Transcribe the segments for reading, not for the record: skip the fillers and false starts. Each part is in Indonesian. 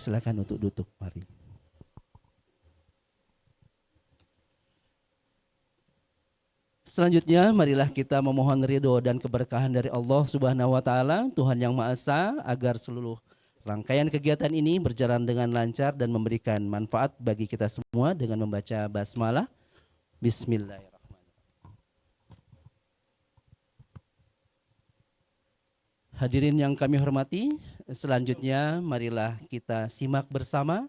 persilakan untuk duduk, mari. Selanjutnya, marilah kita memohon ridho dan keberkahan dari Allah Subhanahu wa Ta'ala, Tuhan Yang Maha Esa, agar seluruh rangkaian kegiatan ini berjalan dengan lancar dan memberikan manfaat bagi kita semua dengan membaca basmalah. Bismillahirrahmanirrahim. Hadirin yang kami hormati, selanjutnya marilah kita simak bersama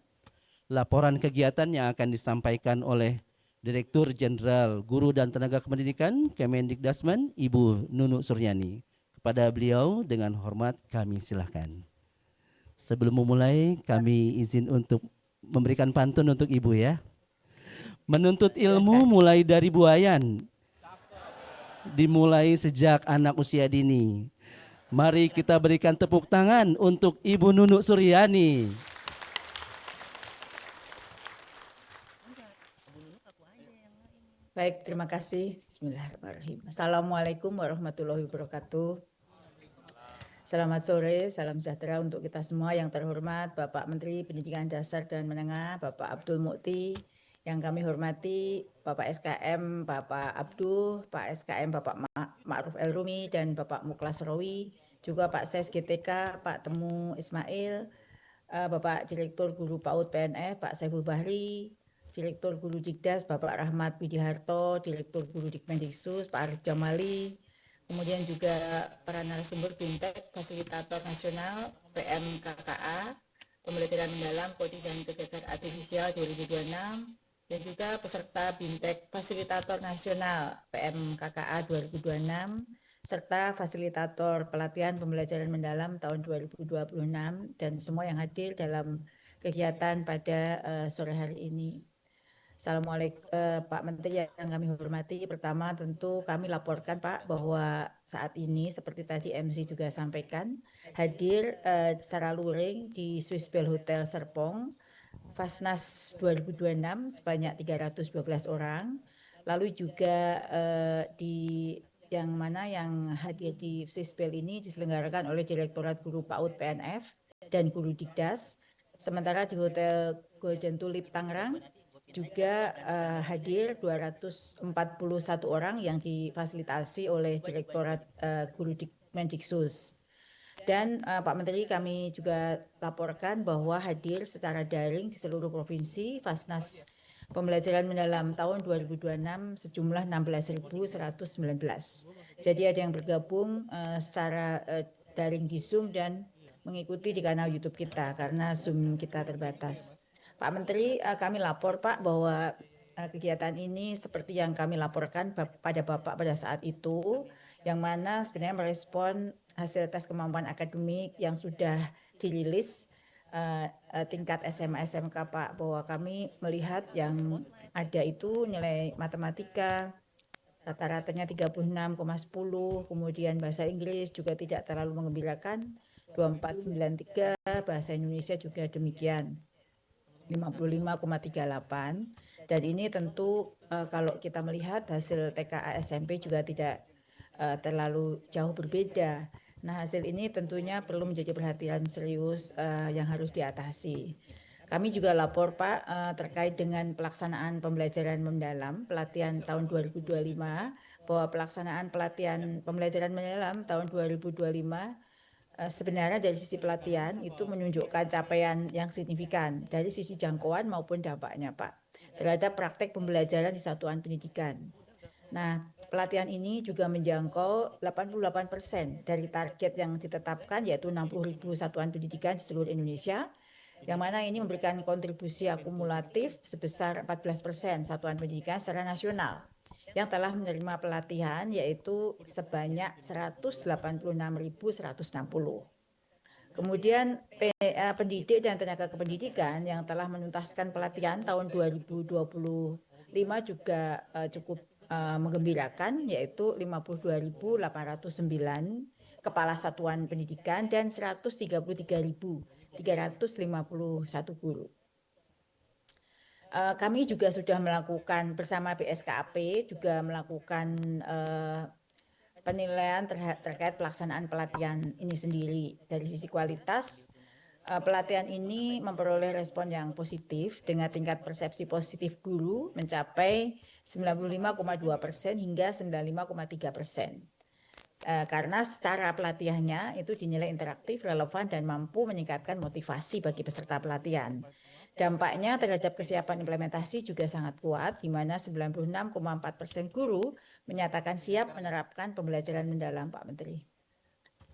laporan kegiatan yang akan disampaikan oleh Direktur Jenderal Guru dan Tenaga Kependidikan Kemendikdasmen, Ibu Nunu Suryani. Kepada beliau dengan hormat kami silakan. Sebelum memulai, kami izin untuk memberikan pantun untuk Ibu ya. Menuntut ilmu mulai dari buayan, dimulai sejak anak usia dini. Mari kita berikan tepuk tangan untuk Ibu Nunu Suryani. Baik, terima kasih. Bismillahirrahmanirrahim. Assalamualaikum warahmatullahi wabarakatuh. Selamat sore, salam sejahtera untuk kita semua. Yang terhormat Bapak Menteri Pendidikan Dasar dan Menengah, Bapak Abdul Mukti. Yang kami hormati Bapak SKM, Bapak Abduh, Pak SKM, Bapak Ma'ruf Elrumi, dan Bapak Muklas Rawi. Juga Pak Ses GTK, Pak Temu Ismail, Bapak Direktur Guru PAUD PNF, Pak Saiful Bahri, Direktur Guru Dikdas Bapak Rahmat Widiharto, Direktur Guru Dikmendiksus Pak Arif Jamali, kemudian juga para narasumber Bintek, Fasilitator Nasional PMKKA, Pembelajaran Mendalam Kode dan Kegiatan Artifisial 2026, dan juga peserta Bintek Fasilitator Nasional PMKKA 2026, serta fasilitator pelatihan pembelajaran mendalam tahun 2026 dan semua yang hadir dalam kegiatan pada sore hari ini. Assalamualaikum Pak Menteri yang kami hormati. Pertama tentu kami laporkan Pak bahwa saat ini seperti tadi MC juga sampaikan hadir secara luring di Swiss Bell Hotel Serpong Fasnas 2026 sebanyak 312 orang. Lalu juga di yang mana yang hadir di Swiss Bell ini diselenggarakan oleh Direktorat Guru PAUD PNF dan Guru Dikdas. Sementara di Hotel Golden Tulip Tangerang juga hadir 241 orang yang difasilitasi oleh Direktorat Guru Dikmendiksus. Dan Pak Menteri kami juga laporkan bahwa hadir secara daring di seluruh provinsi Fasnas pembelajaran mendalam tahun 2026 sejumlah 16.119. Jadi ada yang bergabung secara daring di Zoom dan mengikuti di kanal YouTube kita karena Zoom kita terbatas. Pak Menteri, kami lapor Pak bahwa kegiatan ini seperti yang kami laporkan pada Bapak pada saat itu, yang mana sebenarnya merespon hasil tes kemampuan akademik yang sudah dirilis tingkat SMA SMK Pak, bahwa kami melihat yang ada itu nilai matematika rata-ratanya 36,10, kemudian bahasa Inggris juga tidak terlalu mengembirakan 2493, bahasa Indonesia juga demikian 55,38, dan ini tentu kalau kita melihat hasil TKA SMP juga tidak terlalu jauh berbeda. Nah, hasil ini tentunya perlu menjadi perhatian serius yang harus diatasi. Kami juga lapor Pak terkait dengan pelaksanaan pembelajaran mendalam pelatihan tahun 2025, bahwa pelaksanaan pelatihan pembelajaran mendalam tahun 2025 sebenarnya dari sisi pelatihan itu menunjukkan capaian yang signifikan dari sisi jangkauan maupun dampaknya Pak terhadap praktek pembelajaran di satuan pendidikan. Nah, pelatihan ini juga menjangkau 88% dari target yang ditetapkan, yaitu 60.000 satuan pendidikan di seluruh Indonesia, yang mana ini memberikan kontribusi akumulatif sebesar 14% satuan pendidikan secara nasional yang telah menerima pelatihan, yaitu sebanyak 186.160. Kemudian pendidik dan tenaga kependidikan yang telah menuntaskan pelatihan tahun 2025 juga cukup menggembirakan, yaitu 52.809 kepala satuan pendidikan dan 133.351 guru. Kami juga sudah melakukan bersama BSKAP juga melakukan penilaian terkait pelaksanaan pelatihan ini sendiri dari sisi kualitas. Pelatihan ini memperoleh respon yang positif dengan tingkat persepsi positif guru mencapai 95,2% hingga 95,3%. Karena secara pelatihannya itu dinilai interaktif, relevan, dan mampu meningkatkan motivasi bagi peserta pelatihan. Dampaknya terhadap kesiapan implementasi juga sangat kuat, di mana 96,4% guru menyatakan siap menerapkan pembelajaran mendalam, Pak Menteri.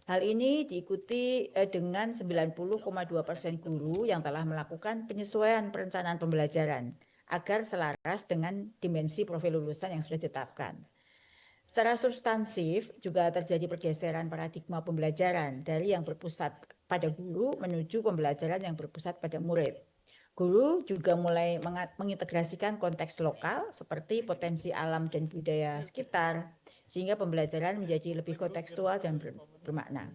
Hal ini diikuti dengan 90,2% guru yang telah melakukan penyesuaian perencanaan pembelajaran agar selaras dengan dimensi profil lulusan yang sudah ditetapkan. Secara substansif juga terjadi pergeseran paradigma pembelajaran dari yang berpusat pada guru menuju pembelajaran yang berpusat pada murid. Guru juga mulai mengintegrasikan konteks lokal seperti potensi alam dan budaya sekitar, sehingga pembelajaran menjadi lebih kontekstual dan bermakna.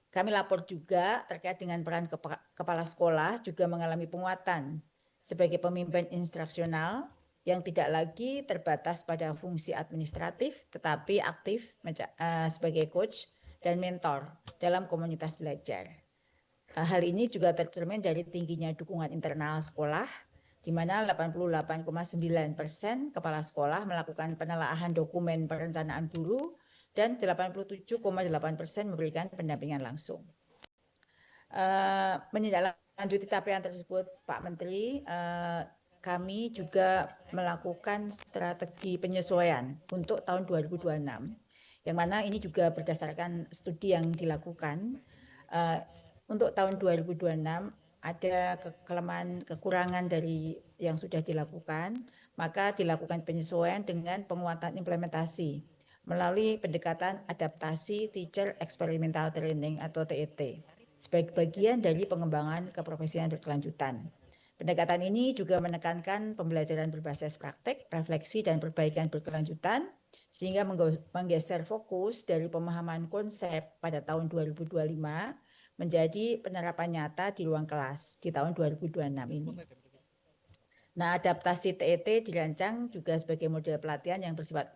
Kami lapor juga terkait dengan peran kepala sekolah juga mengalami penguatan sebagai pemimpin instruksional yang tidak lagi terbatas pada fungsi administratif, tetapi aktif sebagai coach dan mentor dalam komunitas belajar. Hal ini juga tercermin dari tingginya dukungan internal sekolah, di mana 88,9% kepala sekolah melakukan penelaahan dokumen perencanaan guru dan 87,8% memberikan pendampingan langsung. Menindaklanjuti capaian tersebut, Pak Menteri, kami juga melakukan strategi penyesuaian untuk tahun 2026, yang mana ini juga berdasarkan studi yang dilakukan. Untuk tahun 2026 ada kelemahan, kekurangan dari yang sudah dilakukan, maka dilakukan penyesuaian dengan penguatan implementasi melalui pendekatan adaptasi Teacher Experimental Training atau TET sebagai bagian dari pengembangan keprofesian berkelanjutan. Pendekatan ini juga menekankan pembelajaran berbasis praktek, refleksi, dan perbaikan berkelanjutan, sehingga menggeser fokus dari pemahaman konsep pada tahun 2025 menjadi penerapan nyata di ruang kelas di tahun 2026 ini. Nah, adaptasi TET dirancang juga sebagai model pelatihan yang bersifat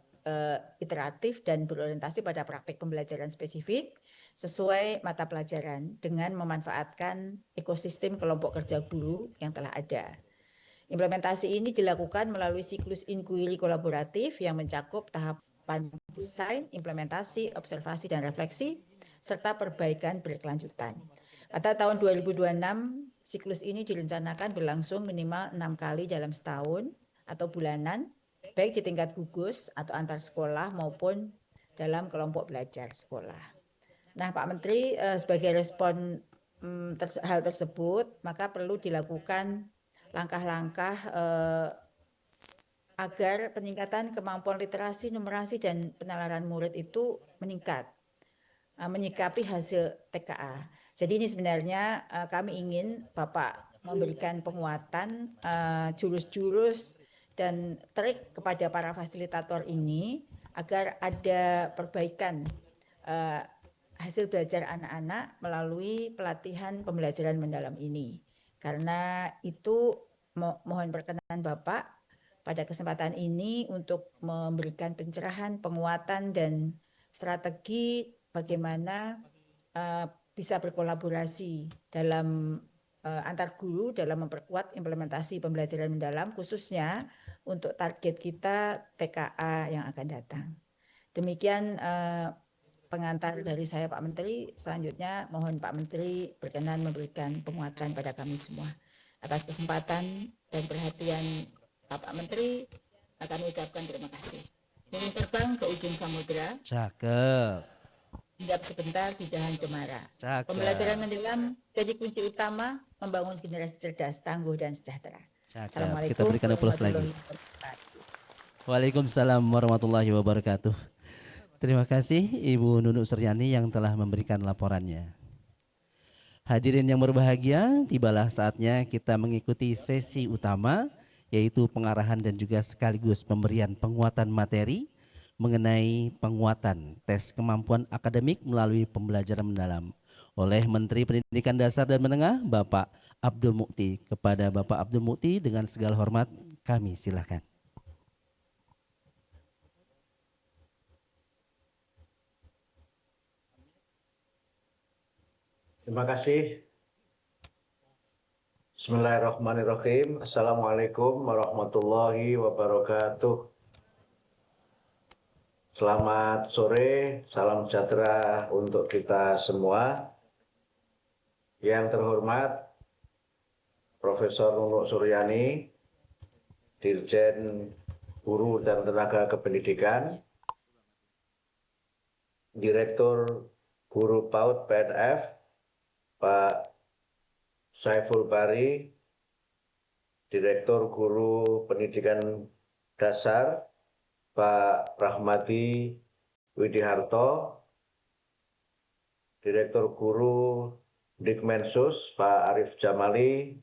iteratif dan berorientasi pada praktik pembelajaran spesifik sesuai mata pelajaran dengan memanfaatkan ekosistem kelompok kerja guru yang telah ada. Implementasi ini dilakukan melalui siklus inquiry kolaboratif yang mencakup tahapan desain, implementasi, observasi, dan refleksi, serta perbaikan berkelanjutan. Pada tahun 2026, siklus ini direncanakan berlangsung minimal 6 kali dalam setahun atau bulanan, baik di tingkat gugus atau antar sekolah maupun dalam kelompok belajar sekolah. Nah, Pak Menteri, sebagai respon hal tersebut, maka perlu dilakukan langkah-langkah agar peningkatan kemampuan literasi, numerasi, dan penalaran murid itu meningkat, menyikapi hasil TKA. Jadi ini sebenarnya kami ingin Bapak memberikan penguatan jurus-jurus dan trik kepada para fasilitator ini agar ada perbaikan hasil belajar anak-anak melalui pelatihan pembelajaran mendalam ini. Karena itu mohon perkenan Bapak pada kesempatan ini untuk memberikan pencerahan, penguatan, dan strategi bagaimana bisa berkolaborasi dalam antar guru dalam memperkuat implementasi pembelajaran mendalam, khususnya untuk target kita TKA yang akan datang. Demikian pengantar dari saya, Pak Menteri. Selanjutnya mohon Pak Menteri berkenan memberikan penguatan pada kami semua. Atas kesempatan dan perhatian Bapak Menteri, kami ucapkan terima kasih. Mungkin terbang ke ujung samudera. Cakep. Hinggap sebentar di dahan cemara. Cakep. Pembelajaran mendalam jadi kunci utama membangun generasi cerdas, tangguh, dan sejahtera. Cakep. Assalamualaikum Kita berikan aplaus lagi. Waalaikumsalam warahmatullahi wabarakatuh. Terima kasih Ibu Nunuk Suryani yang telah memberikan laporannya. Hadirin yang berbahagia, tibalah saatnya kita mengikuti sesi utama, yaitu pengarahan dan juga sekaligus pemberian penguatan materi mengenai penguatan tes kemampuan akademik melalui pembelajaran mendalam oleh Menteri Pendidikan Dasar dan Menengah Bapak Abdul Mukti. Kepada Bapak Abdul Mukti dengan segala hormat kami silakan. Terima kasih. Bismillahirrahmanirrahim. Assalamualaikum warahmatullahi wabarakatuh. Selamat sore, salam sejahtera untuk kita semua. Yang terhormat Profesor Nunuk Suryani, Dirjen Guru dan Tenaga Kependidikan, Direktur Guru PAUD PNF, Pak Saiful Bari, Direktur Guru Pendidikan Dasar, Pak Rahmadi Widiharto, Direktur Guru Dikmensus, Pak Arif Jamali,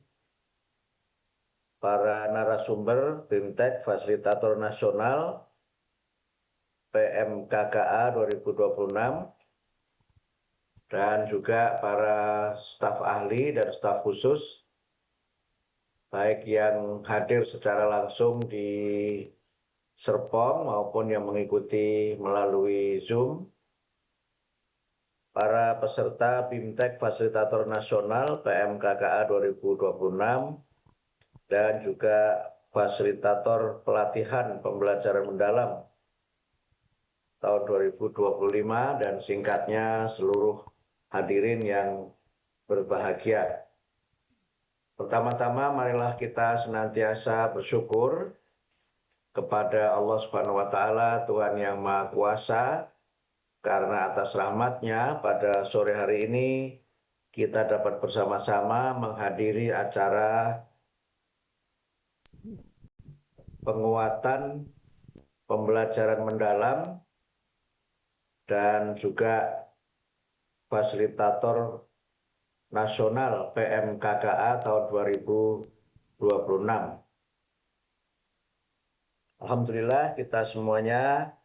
para narasumber BIMTEK Fasilitator Nasional PMKKA 2026, dan juga para staf ahli dan staf khusus, baik yang hadir secara langsung di Serpong maupun yang mengikuti melalui Zoom, para peserta BIMTEK Fasilitator Nasional PMKKA 2026, dan juga fasilitator pelatihan pembelajaran mendalam tahun 2025, dan singkatnya seluruh hadirin yang berbahagia. Pertama-tama marilah kita senantiasa bersyukur kepada Allah Subhanahu wa Ta'ala, Tuhan yang Maha Kuasa, karena atas rahmatnya pada sore hari ini kita dapat bersama-sama menghadiri acara penguatan pembelajaran mendalam dan juga fasilitator nasional PMKKA tahun 2026. Alhamdulillah kita semuanya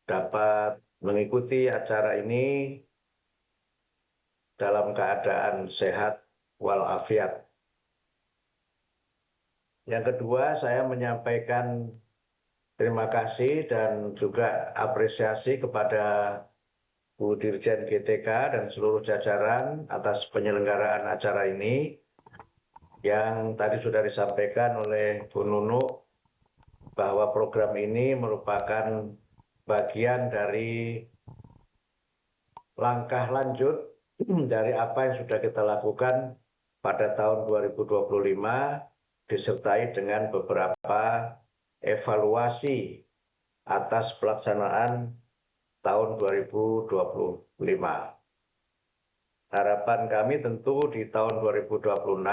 dapat mengikuti acara ini dalam keadaan sehat walafiat. Yang kedua, saya menyampaikan terima kasih dan juga apresiasi kepada Bu Dirjen GTK dan seluruh jajaran atas penyelenggaraan acara ini yang tadi sudah disampaikan oleh Bu Nunuk bahwa program ini merupakan bagian dari langkah lanjut dari apa yang sudah kita lakukan pada tahun 2025 disertai dengan beberapa evaluasi atas pelaksanaan tahun 2025. Harapan kami tentu di tahun 2026,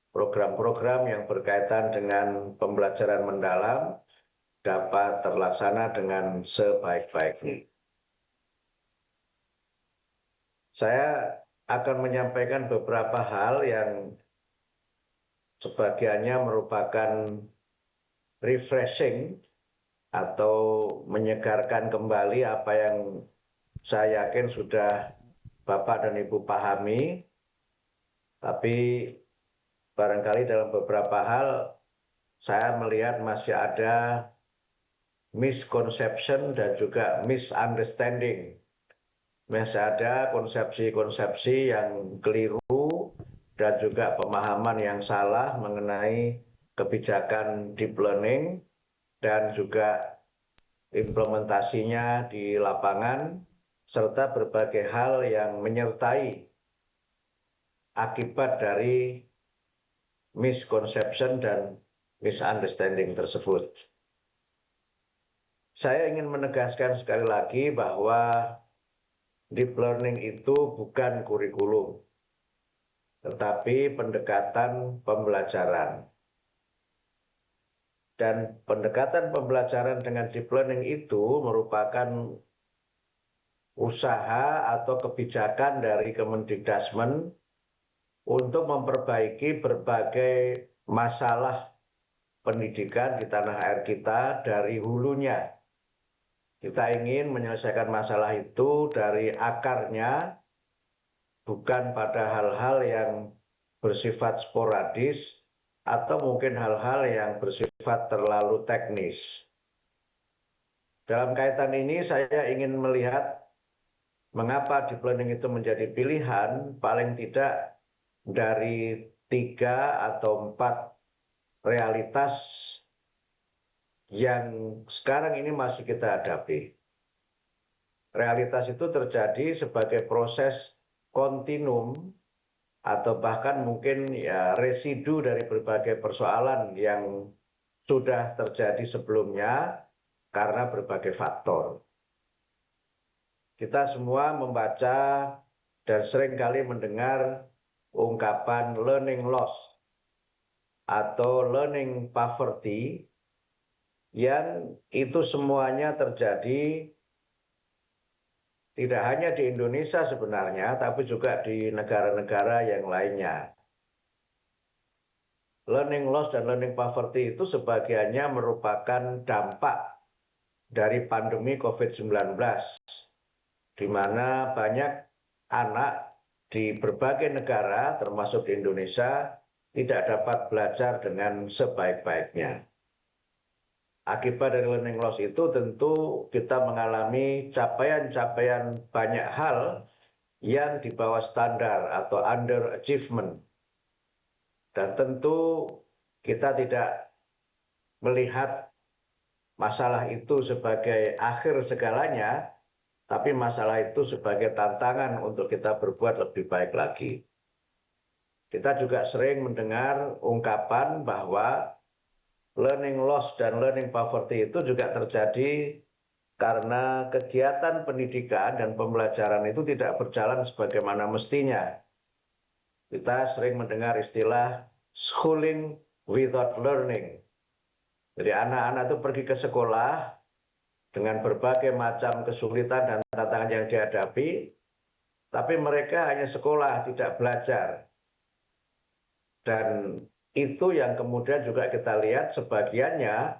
program-program yang berkaitan dengan pembelajaran mendalam dapat terlaksana dengan sebaik-baiknya. Saya akan menyampaikan beberapa hal yang sebagiannya merupakan refreshing atau menyegarkan kembali apa yang saya yakin sudah Bapak dan Ibu pahami, tapi barangkali dalam beberapa hal saya melihat masih ada misconception dan juga misunderstanding. Masih ada konsepsi-konsepsi yang keliru dan juga pemahaman yang salah mengenai kebijakan deep learning dan juga implementasinya di lapangan, serta berbagai hal yang menyertai akibat dari misconception dan misunderstanding tersebut. Saya ingin menegaskan sekali lagi bahwa deep learning itu bukan kurikulum, tetapi pendekatan pembelajaran. Dan pendekatan pembelajaran dengan deep learning itu merupakan usaha atau kebijakan dari Kemendikbudristek untuk memperbaiki berbagai masalah pendidikan di tanah air kita dari hulunya. Kita ingin menyelesaikan masalah itu dari akarnya, bukan pada hal-hal yang bersifat sporadis atau mungkin hal-hal yang bersifat terlalu teknis. Dalam kaitan ini saya ingin melihat mengapa deep learning itu menjadi pilihan, paling tidak dari 3 atau 4 realitas yang sekarang ini masih kita hadapi. Realitas itu terjadi sebagai proses kontinum atau bahkan mungkin ya residu dari berbagai persoalan yang sudah terjadi sebelumnya karena berbagai faktor. Kita semua membaca dan seringkali mendengar ungkapan learning loss atau learning poverty yang itu semuanya terjadi tidak hanya di Indonesia sebenarnya, tapi juga di negara-negara yang lainnya. Learning loss dan learning poverty itu sebagiannya merupakan dampak dari pandemi COVID-19, di mana banyak anak di berbagai negara, termasuk di Indonesia, tidak dapat belajar dengan sebaik-baiknya. Akibat dari learning loss itu tentu kita mengalami capaian-capaian banyak hal yang di bawah standar atau underachievement. Dan tentu kita tidak melihat masalah itu sebagai akhir segalanya, tapi masalah itu sebagai tantangan untuk kita berbuat lebih baik lagi. Kita juga sering mendengar ungkapan bahwa learning loss dan learning poverty itu juga terjadi karena kegiatan pendidikan dan pembelajaran itu tidak berjalan sebagaimana mestinya. Kita sering mendengar istilah schooling without learning. Jadi anak-anak itu pergi ke sekolah dengan berbagai macam kesulitan dan tantangan yang dihadapi, tapi mereka hanya sekolah, tidak belajar. Dan itu yang kemudian juga kita lihat sebagiannya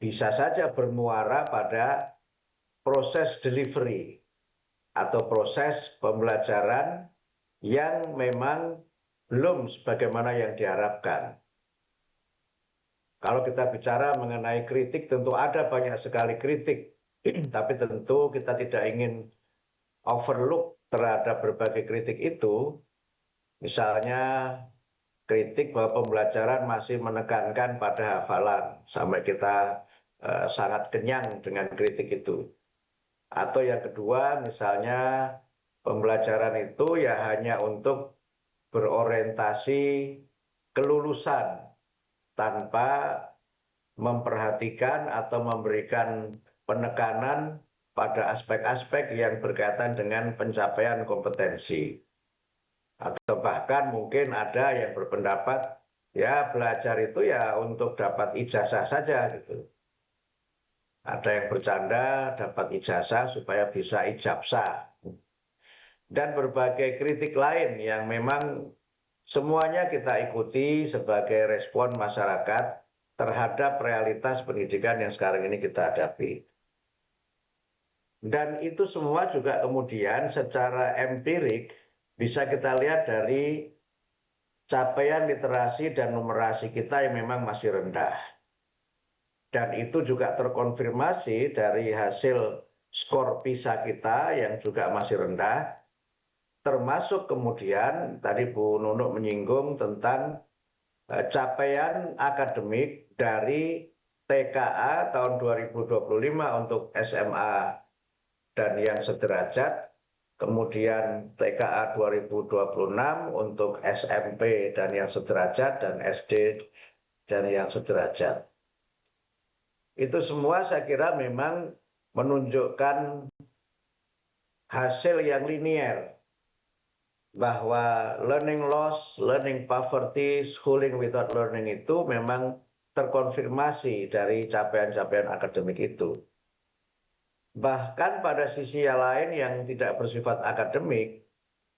bisa saja bermuara pada proses delivery atau proses pembelajaran yang memang belum sebagaimana yang diharapkan. Kalau kita bicara mengenai kritik, tentu ada banyak sekali kritik, tapi tentu kita tidak ingin overlook terhadap berbagai kritik itu. Misalnya kritik bahwa pembelajaran masih menekankan pada hafalan sampai kita sangat kenyang dengan kritik itu. Atau yang kedua misalnya pembelajaran itu ya hanya untuk berorientasi kelulusan tanpa memperhatikan atau memberikan penekanan pada aspek-aspek yang berkaitan dengan pencapaian kompetensi. Atau bahkan mungkin ada yang berpendapat ya belajar itu ya untuk dapat ijazah saja gitu. Ada yang bercanda dapat ijazah supaya bisa ijabsa. Dan berbagai kritik lain yang memang semuanya kita ikuti sebagai respon masyarakat terhadap realitas pendidikan yang sekarang ini kita hadapi. Dan itu semua juga kemudian secara empirik bisa kita lihat dari capaian literasi dan numerasi kita yang memang masih rendah. Dan itu juga terkonfirmasi dari hasil skor PISA kita yang juga masih rendah. Termasuk kemudian tadi Bu Nunuk menyinggung tentang capaian akademik dari TKA tahun 2025 untuk SMA dan yang sederajat, kemudian TKA 2026 untuk SMP dan yang sederajat, dan SD dan yang sederajat. Itu semua saya kira memang menunjukkan hasil yang linier, bahwa learning loss, learning poverty, schooling without learning itu memang terkonfirmasi dari capaian-capaian akademik itu. Bahkan pada sisi yang lain yang tidak bersifat akademik,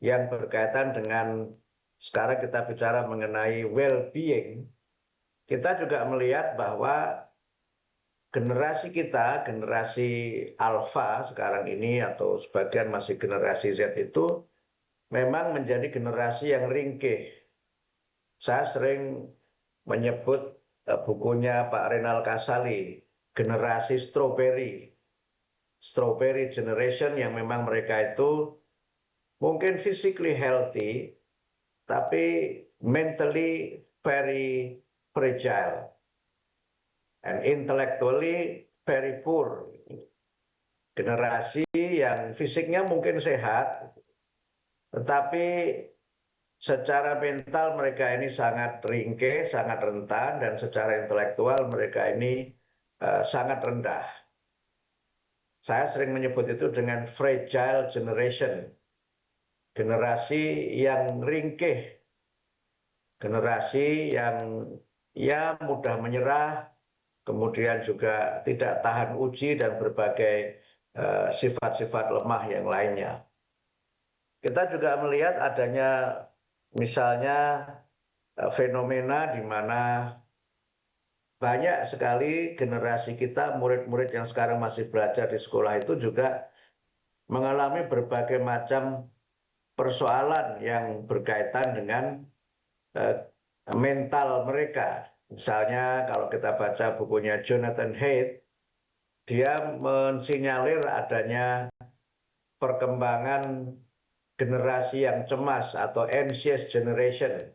yang berkaitan dengan sekarang kita bicara mengenai well-being, kita juga melihat bahwa generasi kita, generasi alpha sekarang ini atau sebagian masih generasi Z itu memang menjadi generasi yang ringkih. Saya sering menyebut bukunya Pak Renal Kasali, generasi strawberry. strawberry generation yang memang mereka itu mungkin physically healthy, tapi mentally very fragile and intellectually very poor. Generasi yang fisiknya mungkin sehat, tetapi secara mental mereka ini sangat ringkih, sangat rentan, dan secara intelektual mereka ini sangat rendah. Saya sering menyebut itu dengan fragile generation. Generasi yang ringkih, generasi yang ya mudah menyerah, kemudian juga tidak tahan uji dan berbagai sifat-sifat lemah yang lainnya. Kita juga melihat adanya misalnya fenomena di mana banyak sekali generasi kita, murid-murid yang sekarang masih belajar di sekolah itu juga mengalami berbagai macam persoalan yang berkaitan dengan mental mereka. Misalnya kalau kita baca bukunya Jonathan Haidt, dia mensinyalir adanya perkembangan generasi yang cemas atau anxious generation.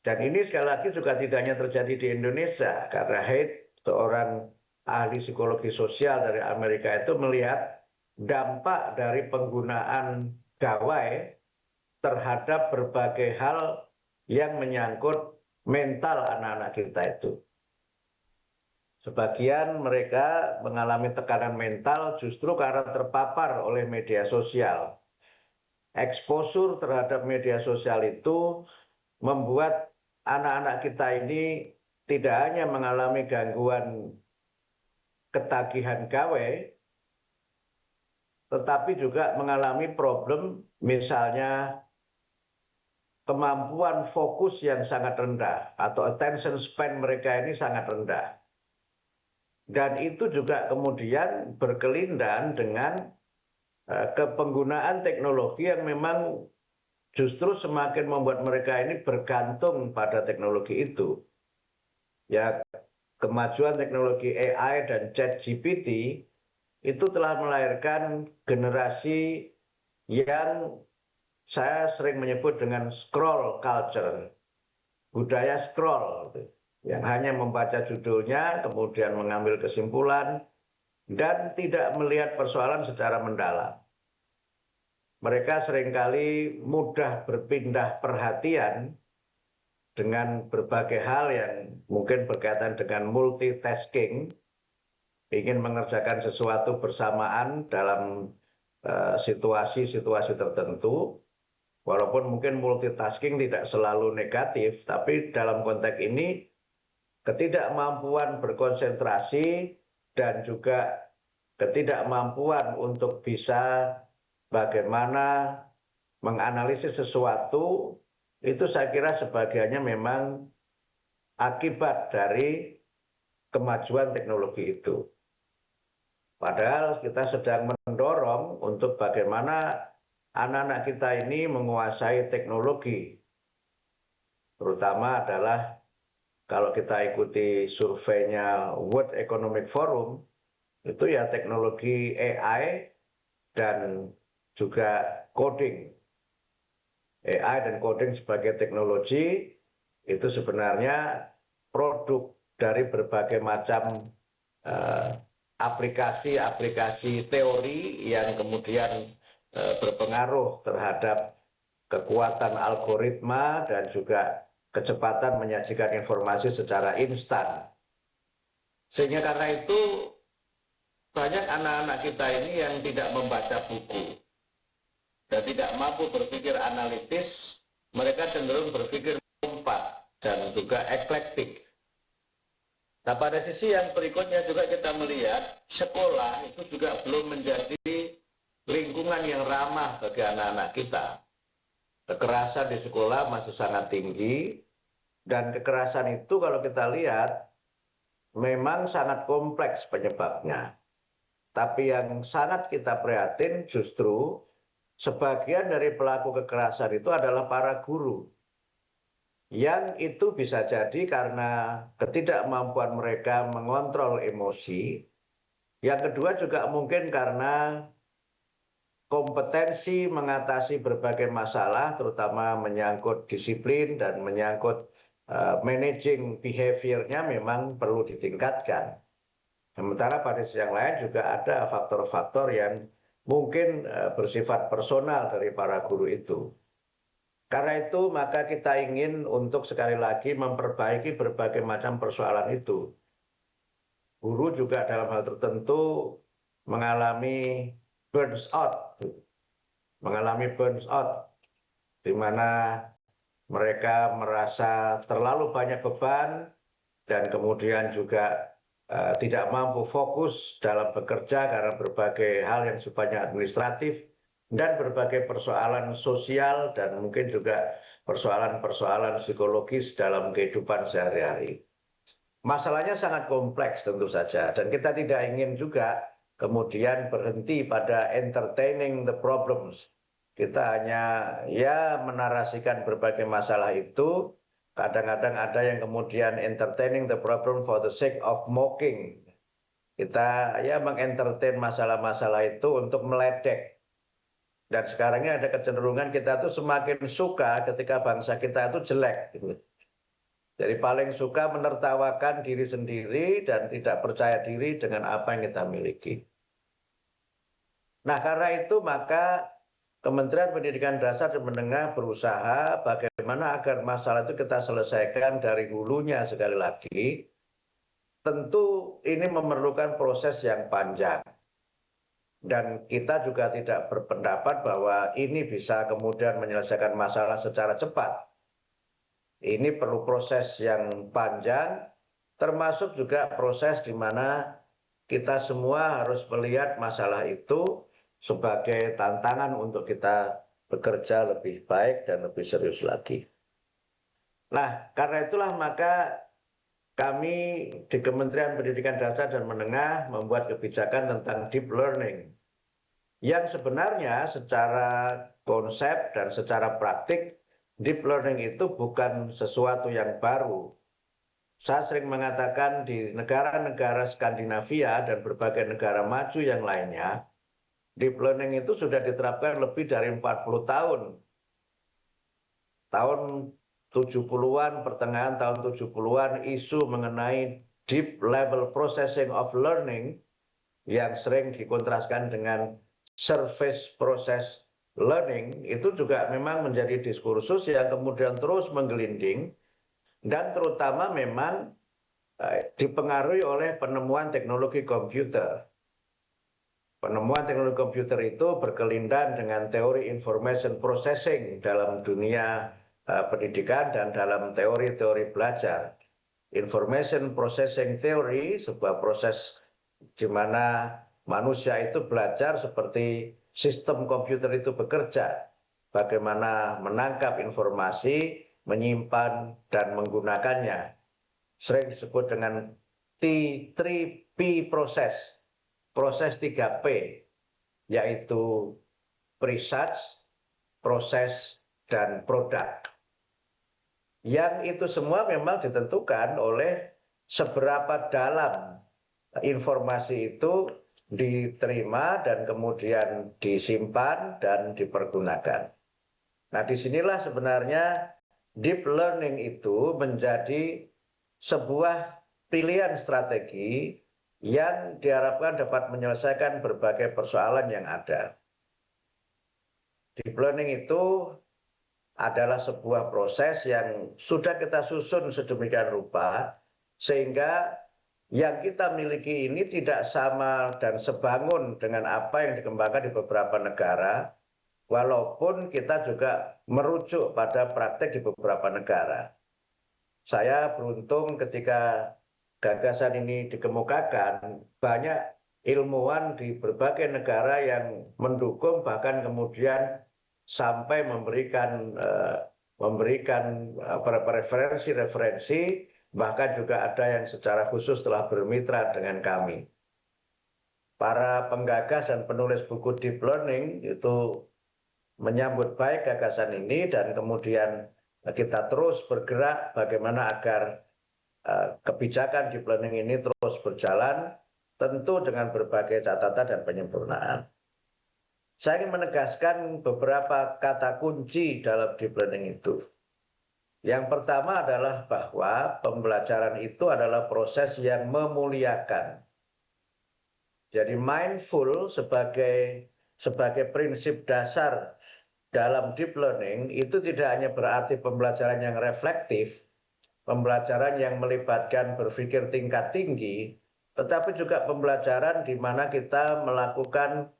Dan ini sekali lagi juga tidak hanya terjadi di Indonesia, karena Haidt, seorang ahli psikologi sosial dari Amerika itu melihat dampak dari penggunaan gawai terhadap berbagai hal yang menyangkut mental anak-anak kita itu. Sebagian mereka mengalami tekanan mental justru karena terpapar oleh media sosial. Eksposur terhadap media sosial itu membuat anak-anak kita ini tidak hanya mengalami gangguan ketagihan gawe, tetapi juga mengalami problem misalnya kemampuan fokus yang sangat rendah atau attention span mereka ini sangat rendah. Dan itu juga kemudian berkelindan dengan kepenggunaan teknologi yang memang justru semakin membuat mereka ini bergantung pada teknologi itu. Ya, kemajuan teknologi AI dan ChatGPT itu telah melahirkan generasi yang saya sering menyebut dengan scroll culture, budaya scroll, yang hanya membaca judulnya, kemudian mengambil kesimpulan, dan tidak melihat persoalan secara mendalam. Mereka seringkali mudah berpindah perhatian dengan berbagai hal yang mungkin berkaitan dengan multitasking, ingin mengerjakan sesuatu bersamaan dalam situasi-situasi tertentu, walaupun mungkin multitasking tidak selalu negatif, tapi dalam konteks ini ketidakmampuan berkonsentrasi dan juga ketidakmampuan untuk bisa bagaimana menganalisis sesuatu, itu saya kira sebagiannya memang akibat dari kemajuan teknologi itu. Padahal kita sedang mendorong untuk bagaimana anak-anak kita ini menguasai teknologi. Terutama adalah kalau kita ikuti surveinya World Economic Forum, itu ya teknologi AI dan juga coding. AI dan coding sebagai teknologi itu sebenarnya produk dari berbagai macam aplikasi-aplikasi teori yang kemudian berpengaruh terhadap kekuatan algoritma dan juga kecepatan menyajikan informasi secara instan. Sehingga karena itu banyak anak-anak kita ini yang tidak membaca buku dan tidak mampu berpikir analitis, mereka cenderung berpikir lompat dan juga eklektik. Nah, pada sisi yang berikutnya juga kita melihat sekolah itu juga belum menjadi lingkungan yang ramah bagi anak-anak kita. Kekerasan di sekolah masih sangat tinggi, dan kekerasan itu kalau kita lihat memang sangat kompleks penyebabnya. Tapi yang sangat kita prihatin justru sebagian dari pelaku kekerasan itu adalah para guru. Yang itu bisa jadi karena ketidakmampuan mereka mengontrol emosi, Yang kedua juga mungkin karena kompetensi mengatasi berbagai masalah, terutama menyangkut disiplin dan menyangkut managing behavior-nya memang perlu ditingkatkan. Sementara pada sisi yang lain juga ada faktor-faktor yang mungkin bersifat personal dari para guru itu. Karena itu maka kita ingin untuk sekali lagi memperbaiki berbagai macam persoalan itu. Guru juga dalam hal tertentu mengalami burns out, di mana mereka merasa terlalu banyak beban dan kemudian juga tidak mampu fokus dalam bekerja karena berbagai hal yang sifatnya administratif dan berbagai persoalan sosial dan mungkin juga persoalan-persoalan psikologis dalam kehidupan sehari-hari. Masalahnya sangat kompleks tentu saja dan kita tidak ingin juga kemudian berhenti pada entertaining the problems. Kita hanya ya menarasikan berbagai masalah itu. Kadang-kadang ada yang kemudian entertaining the problem for the sake of mocking. Kita ya mengentertain masalah-masalah itu untuk meledek. Dan sekarang ini ada kecenderungan kita tuh semakin suka ketika bangsa kita itu jelek. Jadi paling suka menertawakan diri sendiri dan tidak percaya diri dengan apa yang kita miliki. Nah karena itu maka Kementerian Pendidikan Dasar dan Menengah berusaha bagaimana agar masalah itu kita selesaikan dari hulunya sekali lagi. Tentu ini memerlukan proses yang panjang. Dan kita juga tidak berpendapat bahwa ini bisa kemudian menyelesaikan masalah secara cepat. Ini perlu proses yang panjang, termasuk juga proses di mana kita semua harus melihat masalah itu sebagai tantangan untuk kita bekerja lebih baik dan lebih serius lagi. Nah, karena itulah maka kami di Kementerian Pendidikan Dasar dan Menengah membuat kebijakan tentang deep learning yang sebenarnya secara konsep dan secara praktik deep learning itu bukan sesuatu yang baru. Saya sering mengatakan di negara-negara Skandinavia dan berbagai negara maju yang lainnya, deep learning itu sudah diterapkan lebih dari 40 tahun. Tahun 70-an, pertengahan tahun 70-an, isu mengenai deep level processing of learning yang sering dikontraskan dengan surface process learning, itu juga memang menjadi diskursus yang kemudian terus menggelinding dan terutama memang dipengaruhi oleh penemuan teknologi komputer. Penemuan teknologi komputer itu berkelindan dengan teori information processing dalam dunia pendidikan dan dalam teori-teori belajar. Information processing theory, sebuah proses di mana manusia itu belajar seperti sistem komputer itu bekerja, bagaimana menangkap informasi, menyimpan, dan menggunakannya. Sering disebut dengan T3P proses 3P, yaitu research, proses, dan produk. Yang itu semua memang ditentukan oleh seberapa dalam informasi itu diterima dan kemudian disimpan dan dipergunakan. Nah, disinilah sebenarnya deep learning itu menjadi sebuah pilihan strategi yang diharapkan dapat menyelesaikan berbagai persoalan yang ada. Deep learning itu adalah sebuah proses yang sudah kita susun sedemikian rupa sehingga yang kita miliki ini tidak sama dan sebangun dengan apa yang dikembangkan di beberapa negara, walaupun kita juga merujuk pada praktek di beberapa negara. Saya beruntung ketika gagasan ini dikemukakan, banyak ilmuwan di berbagai negara yang mendukung, bahkan kemudian sampai memberikan referensi-referensi, bahkan juga ada yang secara khusus telah bermitra dengan kami. Para penggagas dan penulis buku deep learning itu menyambut baik gagasan ini dan kemudian kita terus bergerak bagaimana agar kebijakan deep learning ini terus berjalan tentu dengan berbagai catatan dan penyempurnaan. Saya ingin menegaskan beberapa kata kunci dalam deep learning itu. Yang pertama adalah bahwa pembelajaran itu adalah proses yang memuliakan. Jadi mindful sebagai prinsip dasar dalam deep learning itu tidak hanya berarti pembelajaran yang reflektif, pembelajaran yang melibatkan berpikir tingkat tinggi, tetapi juga pembelajaran di mana kita melakukan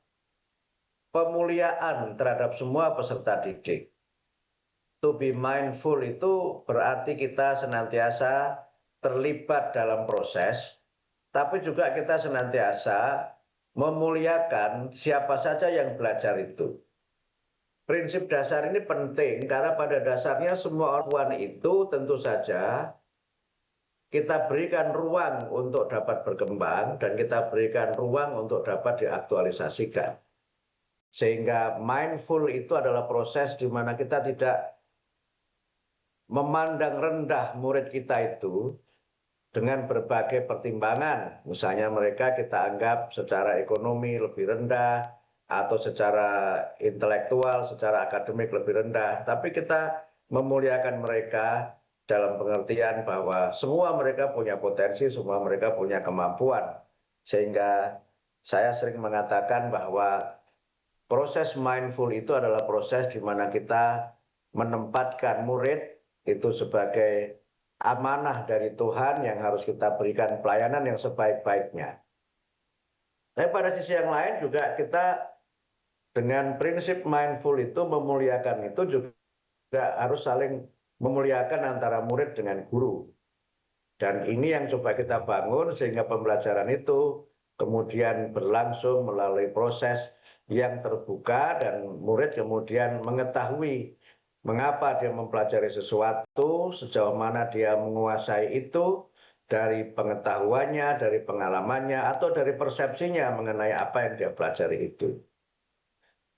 pemuliaan terhadap semua peserta didik. To be mindful itu berarti kita senantiasa terlibat dalam proses, tapi juga kita senantiasa memuliakan siapa saja yang belajar itu. Prinsip dasar ini penting karena pada dasarnya semua orang itu tentu saja kita berikan ruang untuk dapat berkembang dan kita berikan ruang untuk dapat diaktualisasikan. Sehingga mindful itu adalah proses di mana kita tidak memandang rendah murid kita itu dengan berbagai pertimbangan. Misalnya mereka kita anggap secara ekonomi lebih rendah atau secara intelektual, secara akademik lebih rendah. Tapi kita memuliakan mereka dalam pengertian bahwa semua mereka punya potensi, semua mereka punya kemampuan. Sehingga saya sering mengatakan bahwa proses mindful itu adalah proses di mana kita menempatkan murid itu sebagai amanah dari Tuhan yang harus kita berikan pelayanan yang sebaik-baiknya. Tapi pada sisi yang lain juga kita dengan prinsip mindful itu memuliakan itu juga harus saling memuliakan antara murid dengan guru. Dan ini yang coba kita bangun sehingga pembelajaran itu kemudian berlangsung melalui proses yang terbuka dan murid kemudian mengetahui mengapa dia mempelajari sesuatu, sejauh mana dia menguasai itu, dari pengetahuannya, dari pengalamannya, atau dari persepsinya mengenai apa yang dia pelajari itu.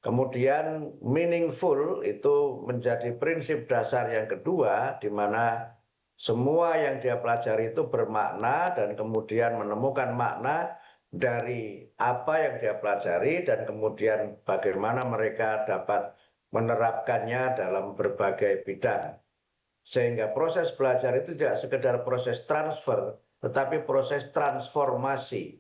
Kemudian meaningful itu menjadi prinsip dasar yang kedua, di mana semua yang dia pelajari itu bermakna dan kemudian menemukan makna dari apa yang dia pelajari dan kemudian bagaimana mereka dapat menerapkannya dalam berbagai bidang. Sehingga proses belajar itu tidak sekedar proses transfer, tetapi proses transformasi.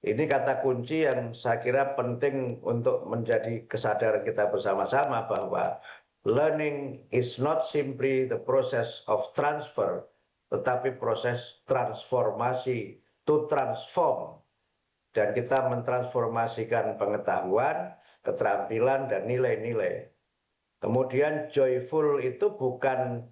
Ini kata kunci yang saya kira penting untuk menjadi kesadaran kita bersama-sama bahwa learning is not simply the process of transfer, tetapi proses transformasi, to transform. Dan kita mentransformasikan pengetahuan, keterampilan, dan nilai-nilai. Kemudian joyful itu bukan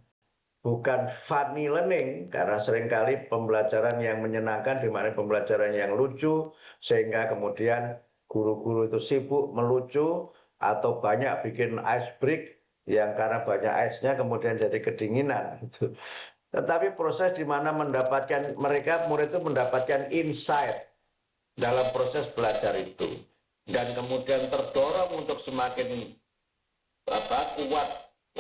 funny learning, karena seringkali pembelajaran yang menyenangkan, di mana pembelajaran yang lucu, sehingga kemudian guru-guru itu sibuk melucu, atau banyak bikin ice break, yang karena banyak ice-nya kemudian jadi kedinginan. Tetapi proses di mana mendapatkan, murid itu mendapatkan insight dalam proses belajar itu dan kemudian terdorong untuk semakin kuat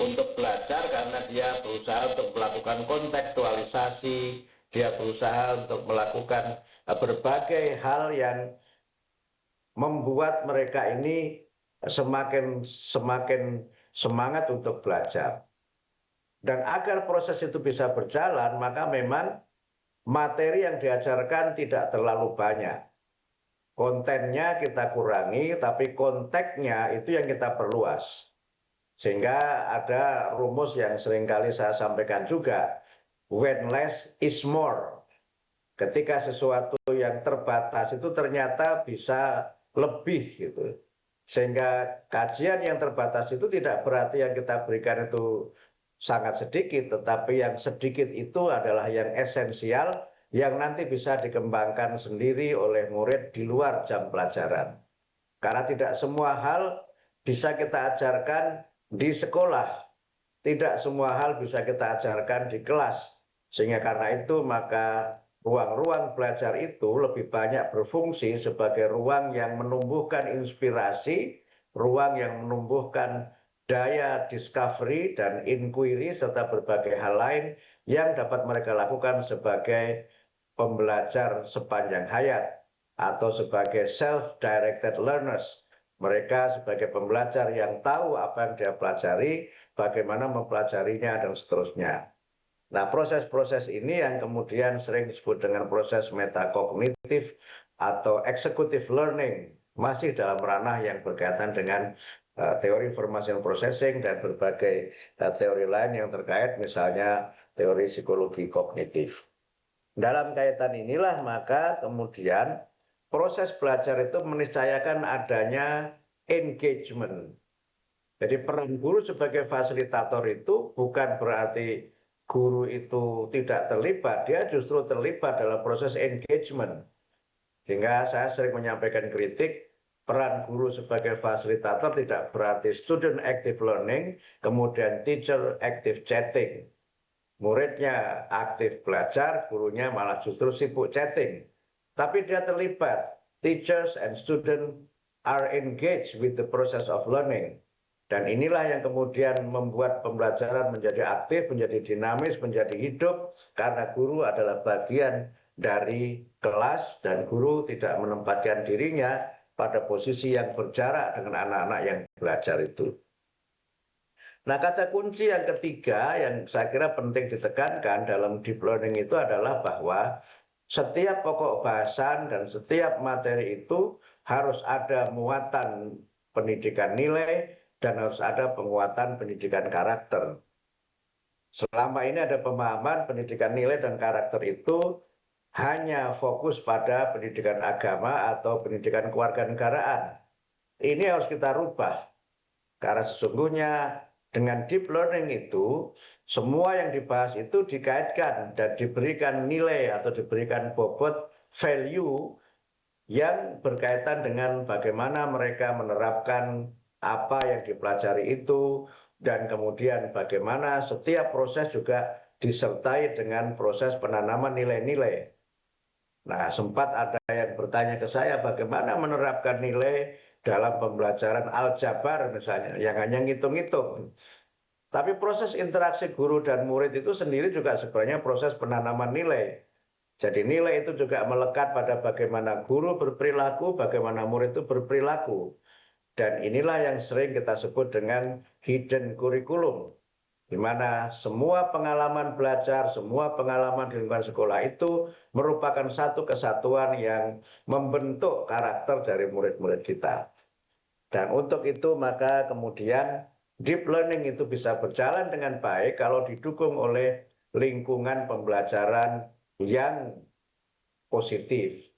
untuk belajar karena dia berusaha untuk melakukan kontekstualisasi, dia berusaha untuk melakukan berbagai hal yang membuat mereka ini semakin semangat untuk belajar. Dan agar proses itu bisa berjalan, maka memang materi yang diajarkan tidak terlalu banyak. Kontennya kita kurangi, tapi konteksnya itu yang kita perluas. Sehingga ada rumus yang seringkali saya sampaikan juga, when less is more. Ketika sesuatu yang terbatas itu ternyata bisa lebih gitu. Sehingga kajian yang terbatas itu tidak berarti yang kita berikan itu sangat sedikit, tetapi yang sedikit itu adalah yang esensial, yang nanti bisa dikembangkan sendiri oleh murid di luar jam pelajaran. Karena tidak semua hal bisa kita ajarkan di sekolah, tidak semua hal bisa kita ajarkan di kelas. Sehingga karena itu maka ruang-ruang belajar itu lebih banyak berfungsi sebagai ruang yang menumbuhkan inspirasi, ruang yang menumbuhkan daya discovery dan inquiry serta berbagai hal lain yang dapat mereka lakukan sebagai pembelajar sepanjang hayat. atau sebagai self-directed learners. Mereka sebagai pembelajar yang tahu apa yang dia pelajari, bagaimana mempelajarinya, dan seterusnya. Nah, proses-proses ini yang kemudian sering disebut dengan proses metakognitif atau executive learning, masih dalam ranah yang berkaitan dengan teori information processing dan berbagai teori lain yang terkait, misalnya teori psikologi kognitif. Dalam kaitan inilah maka kemudian proses belajar itu meniscayakan adanya engagement. Jadi peran guru sebagai fasilitator itu bukan berarti guru itu tidak terlibat, dia justru terlibat dalam proses engagement. Sehingga saya sering menyampaikan kritik, peran guru sebagai fasilitator tidak berarti student active learning, kemudian teacher active chatting. Muridnya aktif belajar, gurunya malah justru sibuk chatting. Tapi dia terlibat. Teachers and students are engaged with the process of learning. Dan inilah yang kemudian membuat pembelajaran menjadi aktif, menjadi dinamis, menjadi hidup, karena guru adalah bagian dari kelas dan guru tidak menempatkan dirinya pada posisi yang berjarak dengan anak-anak yang belajar itu. Nah, kata kunci yang ketiga yang saya kira penting ditekankan dalam deep learning itu adalah bahwa setiap pokok bahasan dan setiap materi itu harus ada muatan pendidikan nilai dan harus ada penguatan pendidikan karakter. Selama ini ada pemahaman pendidikan nilai dan karakter itu hanya fokus pada pendidikan agama atau pendidikan kewarganegaraan. Ini harus kita rubah, karena sesungguhnya dengan deep learning itu, semua yang dibahas itu dikaitkan dan diberikan nilai atau diberikan bobot value yang berkaitan dengan bagaimana mereka menerapkan apa yang dipelajari itu, dan kemudian bagaimana setiap proses juga disertai dengan proses penanaman nilai-nilai. Nah, sempat ada yang bertanya ke saya bagaimana menerapkan nilai dalam pembelajaran aljabar misalnya, yang hanya ngitung-ngitung. Tapi proses interaksi guru dan murid itu sendiri juga sebenarnya proses penanaman nilai. Jadi nilai itu juga melekat pada bagaimana guru berperilaku, bagaimana murid itu berperilaku. Dan inilah yang sering kita sebut dengan hidden curriculum, di mana semua pengalaman belajar, semua pengalaman di lingkungan sekolah itu merupakan satu kesatuan yang membentuk karakter dari murid-murid kita. Dan untuk itu maka kemudian deep learning itu bisa berjalan dengan baik kalau didukung oleh lingkungan pembelajaran yang positif.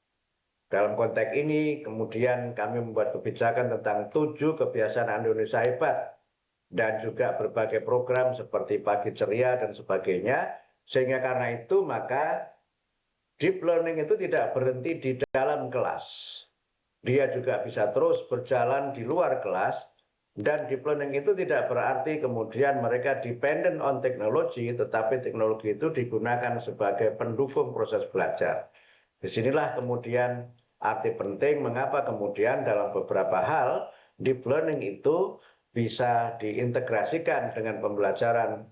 Dalam konteks ini kemudian kami membuat kebijakan tentang 7 kebiasaan Indonesia hebat dan juga berbagai program seperti Pagi Ceria dan sebagainya, sehingga karena itu maka deep learning itu tidak berhenti di dalam kelas. Dia juga bisa terus berjalan di luar kelas, dan deep learning itu tidak berarti kemudian mereka dependent on teknologi, tetapi teknologi itu digunakan sebagai pendukung proses belajar. Disinilah kemudian arti penting mengapa kemudian dalam beberapa hal deep learning itu bisa diintegrasikan dengan pembelajaran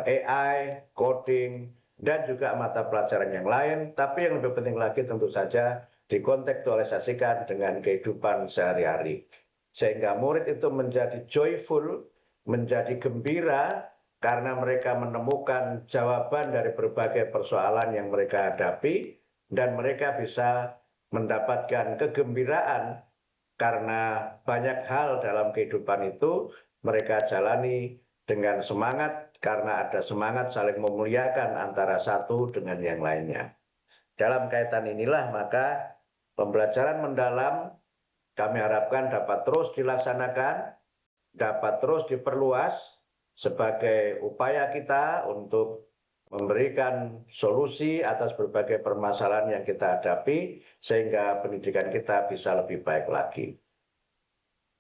AI, coding, dan juga mata pelajaran yang lain. Tapi yang lebih penting lagi tentu saja dikontekstualisasikan dengan kehidupan sehari-hari. Sehingga murid itu menjadi joyful, menjadi gembira, karena mereka menemukan jawaban dari berbagai persoalan yang mereka hadapi, dan mereka bisa mendapatkan kegembiraan karena banyak hal dalam kehidupan itu mereka jalani dengan semangat, karena ada semangat saling memuliakan antara satu dengan yang lainnya. Dalam kaitan inilah maka pembelajaran mendalam kami harapkan dapat terus dilaksanakan, dapat terus diperluas sebagai upaya kita untuk memberikan solusi atas berbagai permasalahan yang kita hadapi, sehingga pendidikan kita bisa lebih baik lagi.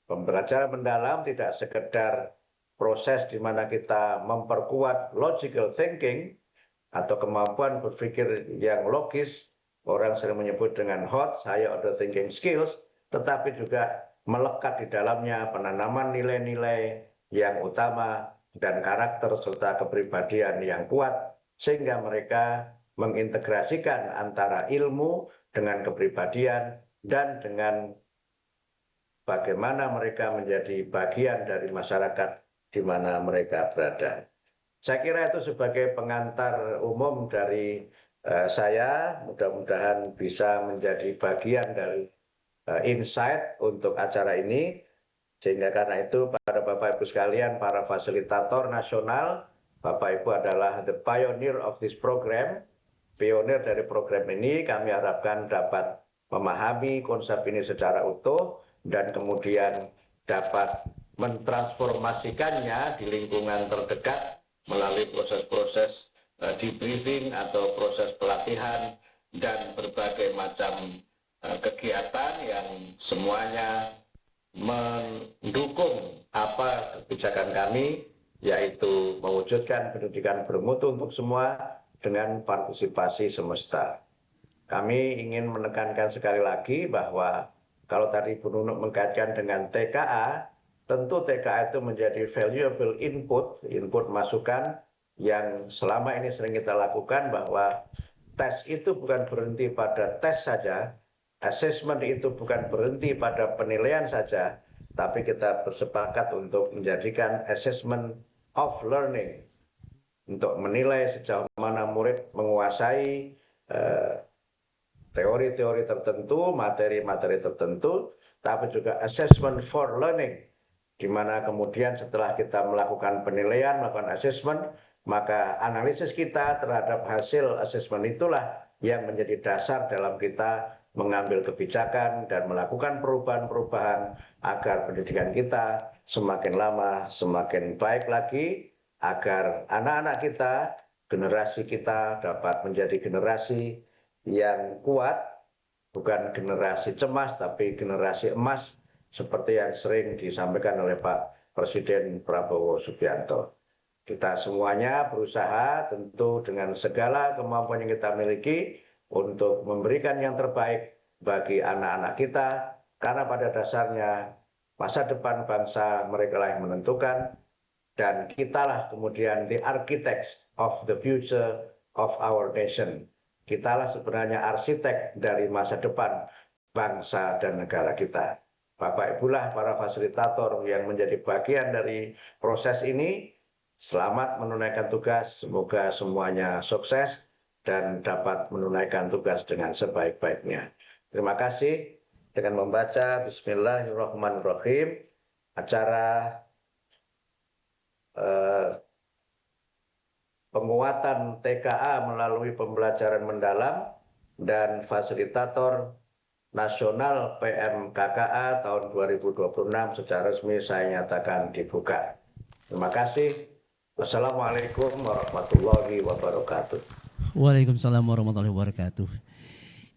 Pembelajaran mendalam tidak sekedar proses di mana kita memperkuat logical thinking atau kemampuan berpikir yang logis, orang sering menyebut dengan HOT, higher order thinking skills, tetapi juga melekat di dalamnya penanaman nilai-nilai yang utama dan karakter serta kepribadian yang kuat, sehingga mereka mengintegrasikan antara ilmu dengan kepribadian, dan dengan bagaimana mereka menjadi bagian dari masyarakat di mana mereka berada. Saya kira itu sebagai pengantar umum dari saya, mudah-mudahan bisa menjadi bagian dari insight untuk acara ini, sehingga karena itu pada Bapak Ibu sekalian, para fasilitator nasional, Bapak Ibu adalah the pioneer of this program, pionir dari program ini, kami harapkan dapat memahami konsep ini secara utuh dan kemudian dapat mentransformasikannya di lingkungan terdekat melalui proses-proses debriefing atau proses pelatihan dan berbagai macam kegiatan yang semuanya mendukung apa kebijakan kami, yaitu mewujudkan pendidikan bermutu untuk semua dengan partisipasi semesta. Kami ingin menekankan sekali lagi bahwa kalau tadi Bu Nunuk mengkaitkan dengan TKA, tentu TKA itu menjadi valuable input masukan yang selama ini sering kita lakukan, bahwa tes itu bukan berhenti pada tes saja, assessment itu bukan berhenti pada penilaian saja, tapi kita bersepakat untuk menjadikan assessment of learning, untuk menilai sejauh mana murid menguasai teori-teori tertentu, materi-materi tertentu, tapi juga assessment for learning, di mana kemudian setelah kita melakukan penilaian, melakukan assessment, maka analisis kita terhadap hasil assessment itulah yang menjadi dasar dalam kita mengambil kebijakan dan melakukan perubahan-perubahan agar pendidikan kita semakin lama semakin baik lagi, agar anak-anak kita, generasi kita dapat menjadi generasi yang kuat, bukan generasi cemas tapi generasi emas, seperti yang sering disampaikan oleh Pak Presiden Prabowo Subianto. Kita semuanya berusaha tentu dengan segala kemampuan yang kita miliki untuk memberikan yang terbaik bagi anak-anak kita, karena pada dasarnya masa depan bangsa mereka lah yang menentukan, dan kitalah kemudian the architects of the future of our nation. Kitalah sebenarnya arsitek dari masa depan bangsa dan negara kita. Bapak Ibulah para fasilitator yang menjadi bagian dari proses ini. Selamat menunaikan tugas, semoga semuanya sukses dan dapat menunaikan tugas dengan sebaik-baiknya. Terima kasih. Dengan membaca Bismillahirrahmanirrahim, acara penguatan TKA melalui pembelajaran mendalam dan fasilitator nasional PMKKA tahun 2026 secara resmi saya nyatakan dibuka. Terima kasih. Wassalamualaikum warahmatullahi wabarakatuh. Waalaikumsalam warahmatullahi wabarakatuh.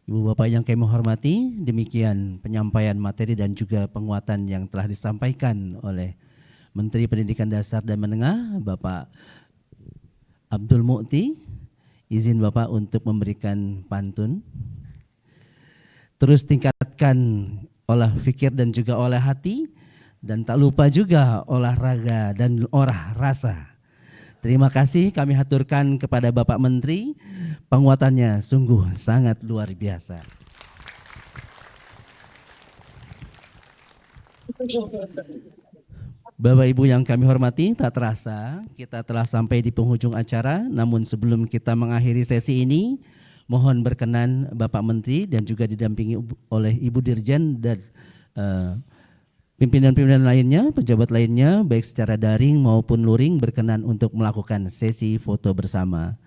Ibu Bapak yang kami hormati, demikian penyampaian materi dan juga penguatan yang telah disampaikan oleh Menteri Pendidikan Dasar dan Menengah, Bapak Abdul Mu'ti. Izin Bapak untuk memberikan pantun. Terus tingkatkan olah fikir dan juga olah hati, dan tak lupa juga olahraga dan olah rasa. Terima kasih kami haturkan kepada Bapak Menteri, penguatannya sungguh sangat luar biasa. Bapak Ibu yang kami hormati, tak terasa kita telah sampai di penghujung acara. Namun sebelum kita mengakhiri sesi ini, mohon berkenan Bapak Menteri dan juga didampingi oleh Ibu Dirjen dan pimpinan-pimpinan lainnya, pejabat lainnya, baik secara daring maupun luring, berkenan untuk melakukan sesi foto bersama.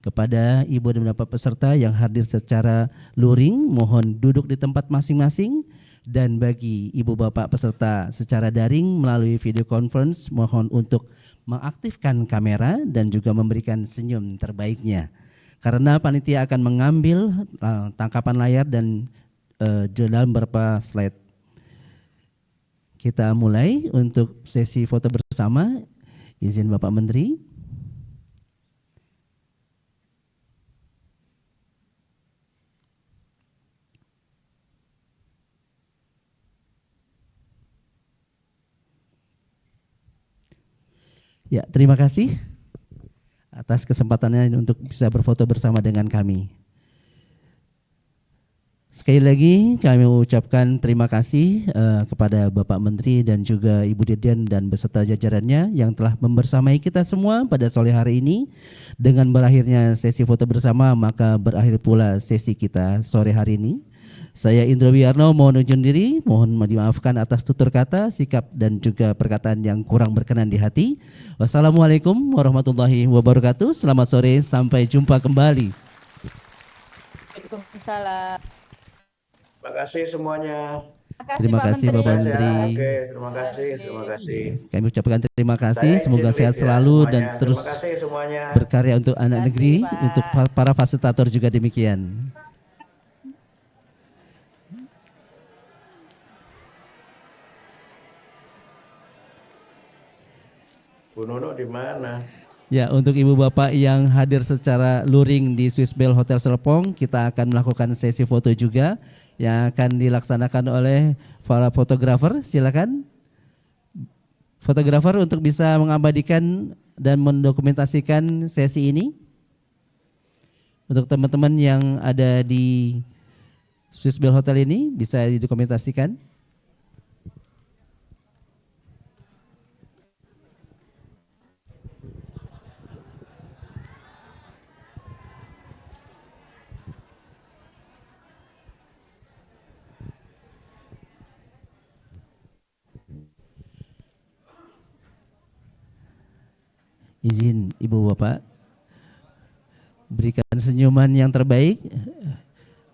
Kepada Ibu dan Bapak peserta yang hadir secara luring, mohon duduk di tempat masing-masing. Dan bagi Ibu Bapak peserta secara daring melalui video conference, mohon untuk mengaktifkan kamera dan juga memberikan senyum terbaiknya. Karena panitia akan mengambil tangkapan layar dan dalam beberapa slide. Kita mulai untuk sesi foto bersama. Izin Bapak Menteri. Ya, terima kasih atas kesempatannya untuk bisa berfoto bersama dengan kami. Sekali lagi kami ucapkan terima kasih kepada Bapak Menteri dan juga Ibu Dirjen dan beserta jajarannya yang telah membersamai kita semua pada sore hari ini. Dengan berakhirnya sesi foto bersama, maka berakhir pula sesi kita sore hari ini. Saya Indro Wiyarno mohon undur diri, mohon dimaafkan atas tutur kata, sikap dan juga perkataan yang kurang berkenan di hati. Wassalamualaikum warahmatullahi wabarakatuh. Selamat sore, sampai jumpa kembali. Waalaikumsalam. Terima kasih semuanya. Terima kasih Pak Bapak Sukses ya. Menteri. Oke, terima kasih, terima kasih. Kami ucapkan terima kasih, Saya semoga izin sehat leave ya selalu dan semuanya. terus Terima kasih semuanya. berkarya untuk anak Terima kasih, negeri, Pak. untuk para fasilitator juga demikian. Bu Nunu di mana? Ya, untuk ibu bapak yang hadir secara luring di Swiss Bell Hotel Serpong, kita akan melakukan sesi foto juga yang akan dilaksanakan oleh para fotografer. Silakan fotografer untuk bisa mengabadikan dan mendokumentasikan sesi ini. Untuk teman-teman yang ada di Swiss Bell Hotel ini bisa didokumentasikan. Izin Ibu Bapak berikan senyuman yang terbaik.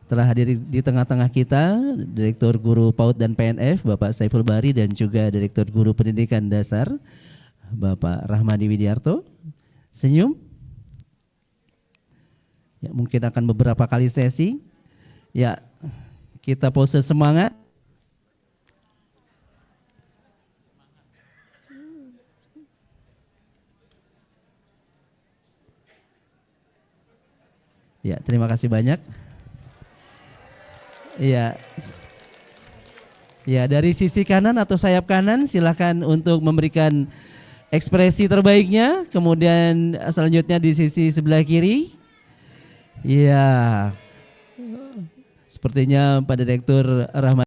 Telah hadir di tengah-tengah kita Direktur Guru PAUD dan PNF Bapak Saiful Bahri dan juga Direktur Guru Pendidikan Dasar Bapak Rahmadi Widiarto. Senyum. Ya, mungkin akan beberapa kali sesi. Ya, kita pose semangat. Ya, terima kasih banyak. Ya, ya dari sisi kanan atau sayap kanan silakan untuk memberikan ekspresi terbaiknya. Kemudian selanjutnya di sisi sebelah kiri. Ya, sepertinya Pak Direktur Rahmat